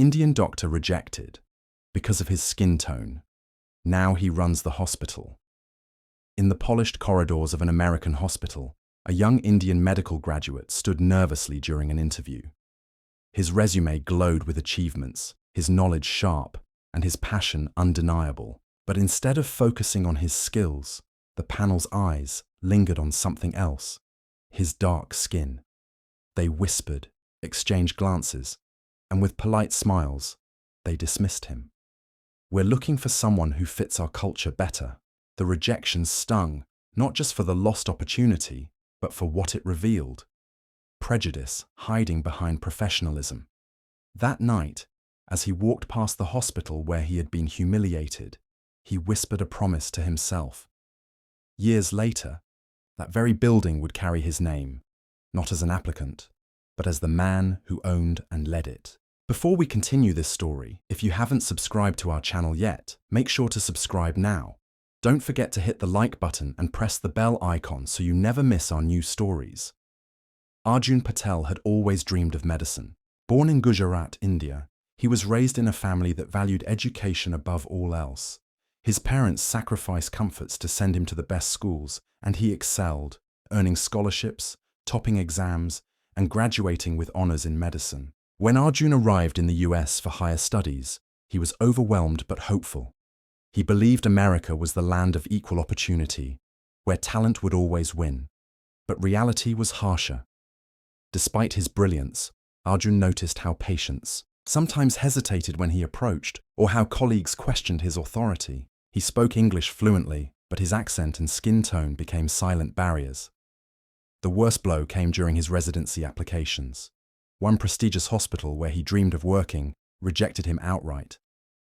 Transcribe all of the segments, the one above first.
Indian doctor rejected because of his skin tone. Now he runs the hospital. In the polished corridors of an American hospital, a young Indian medical graduate stood nervously during an interview. His resume glowed with achievements, his knowledge sharp, and his passion undeniable. But instead of focusing on his skills, the panel's eyes lingered on something else: his dark skin. They whispered, exchanged glances, and with polite smiles, they dismissed him. "We're looking for someone who fits our culture better." The rejection stung, not just for the lost opportunity, but for what it revealed: prejudice hiding behind professionalism. That night, as he walked past the hospital where he had been humiliated, he whispered a promise to himself. Years later, that very building would carry his name, not as an applicant, but as the man who owned and led it. Before we continue this story, if you haven't subscribed to our channel yet, make sure to subscribe now. Don't forget to hit the like button and press the bell icon so you never miss our new stories. Arjun Patel had always dreamed of medicine. Born in Gujarat, India, he was raised in a family that valued education above all else. His parents sacrificed comforts to send him to the best schools, and he excelled, earning scholarships, topping exams, and graduating with honors in medicine. When Arjun arrived in the US for higher studies, he was overwhelmed but hopeful. He believed America was the land of equal opportunity, where talent would always win. But reality was harsher. Despite his brilliance, Arjun noticed how patients sometimes hesitated when he approached, or how colleagues questioned his authority. He spoke English fluently, but his accent and skin tone became silent barriers. The worst blow came during his residency applications. One prestigious hospital where he dreamed of working rejected him outright.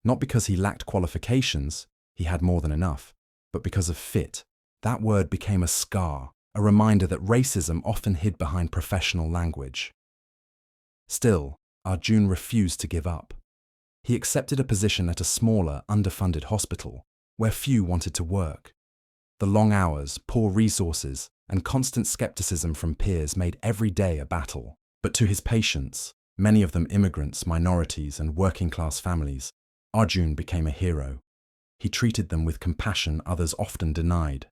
Not because he lacked qualifications, he had more than enough, but because of fit. That word became a scar, a reminder that racism often hid behind professional language. Still, Arjun refused to give up. He accepted a position at a smaller, underfunded hospital, where few wanted to work. The long hours, poor resources, and constant skepticism from peers made every day a battle. But to his patients, many of them immigrants, minorities, and working-class families, Arjun became a hero. He treated them with compassion others often denied.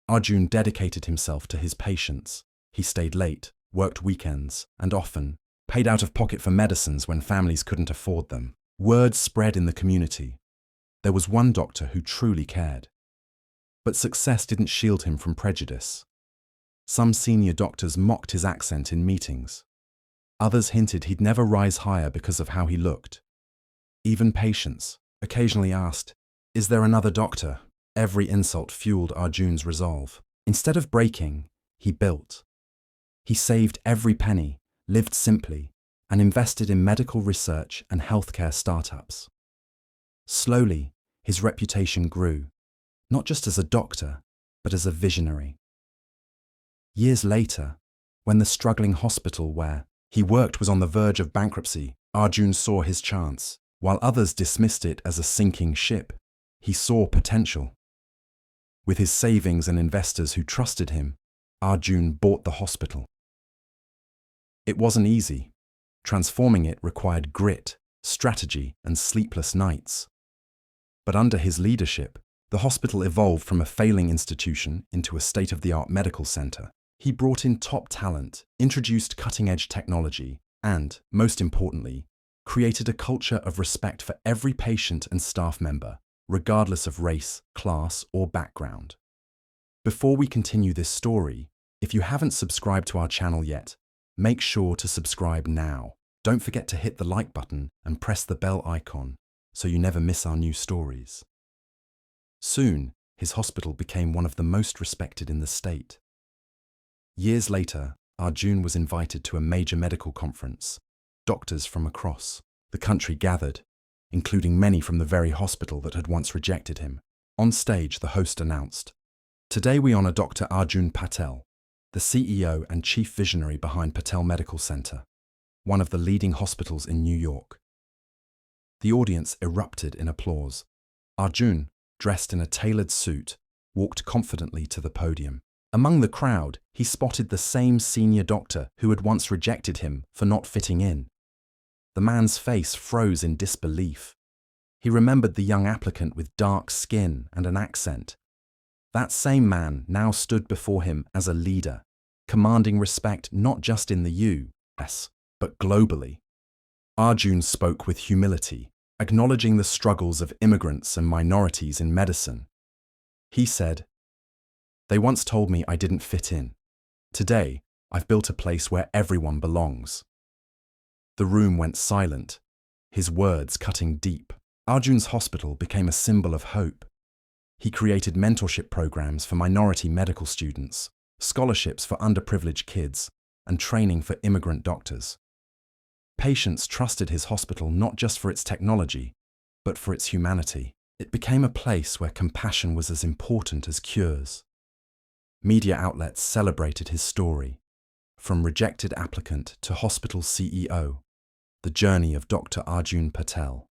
Arjun dedicated himself to his patients. He stayed late, worked weekends, and often paid out of pocket for medicines when families couldn't afford them. Word spread in the community. There was one doctor who truly cared. But success didn't shield him from prejudice. Some senior doctors mocked his accent in meetings. Others hinted he'd never rise higher because of how he looked. Even patients occasionally asked, "Is there another doctor?" Every insult fueled Arjun's resolve. Instead of breaking, he built. He saved every penny, lived simply, and invested in medical research and healthcare startups. Slowly, his reputation grew, not just as a doctor, but as a visionary. Years later, when the struggling hospital where he worked was on the verge of bankruptcy, Arjun saw his chance. While others dismissed it as a sinking ship, he saw potential. With his savings and investors who trusted him, Arjun bought the hospital. It wasn't easy. Transforming it required grit, strategy, and sleepless nights. But under his leadership, the hospital evolved from a failing institution into a state-of-the-art medical center. He brought in top talent, introduced cutting-edge technology, and, most importantly, created a culture of respect for every patient and staff member, regardless of race, class, or background. Before we continue this story, if you haven't subscribed to our channel yet, make sure to subscribe now. Don't forget to hit the like button and press the bell icon so you never miss our new stories. Soon, his hospital became one of the most respected in the state. Years later, Arjun was invited to a major medical conference. Doctors from across the country gathered, including many from the very hospital that had once rejected him. On stage, the host announced, "Today we honor Dr. Arjun Patel, the CEO and chief visionary behind Patel Medical Center, one of the leading hospitals in New York." The audience erupted in applause. Arjun, dressed in a tailored suit, walked confidently to the podium. Among the crowd, he spotted the same senior doctor who had once rejected him for not fitting in. The man's face froze in disbelief. He remembered the young applicant with dark skin and an accent. That same man now stood before him as a leader, commanding respect not just in the US, but globally. Arjun spoke with humility, acknowledging the struggles of immigrants and minorities in medicine. He said, "They once told me I didn't fit in. Today, I've built a place where everyone belongs." The room went silent, his words cutting deep. Arjun's hospital became a symbol of hope. He created mentorship programs for minority medical students, scholarships for underprivileged kids, and training for immigrant doctors. Patients trusted his hospital not just for its technology, but for its humanity. It became a place where compassion was as important as cures. Media outlets celebrated his story, from rejected applicant to hospital CEO, the journey of Dr. Arjun Patel.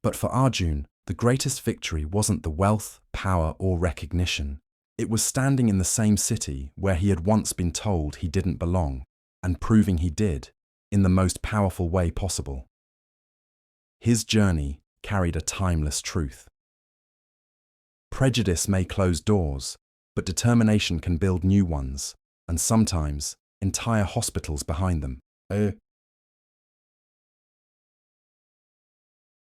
But for Arjun, the greatest victory wasn't the wealth, power, or recognition. It was standing in the same city where he had once been told he didn't belong, and proving he did, in the most powerful way possible. His journey carried a timeless truth. Prejudice may close doors, but determination can build new ones, and sometimes entire hospitals behind them.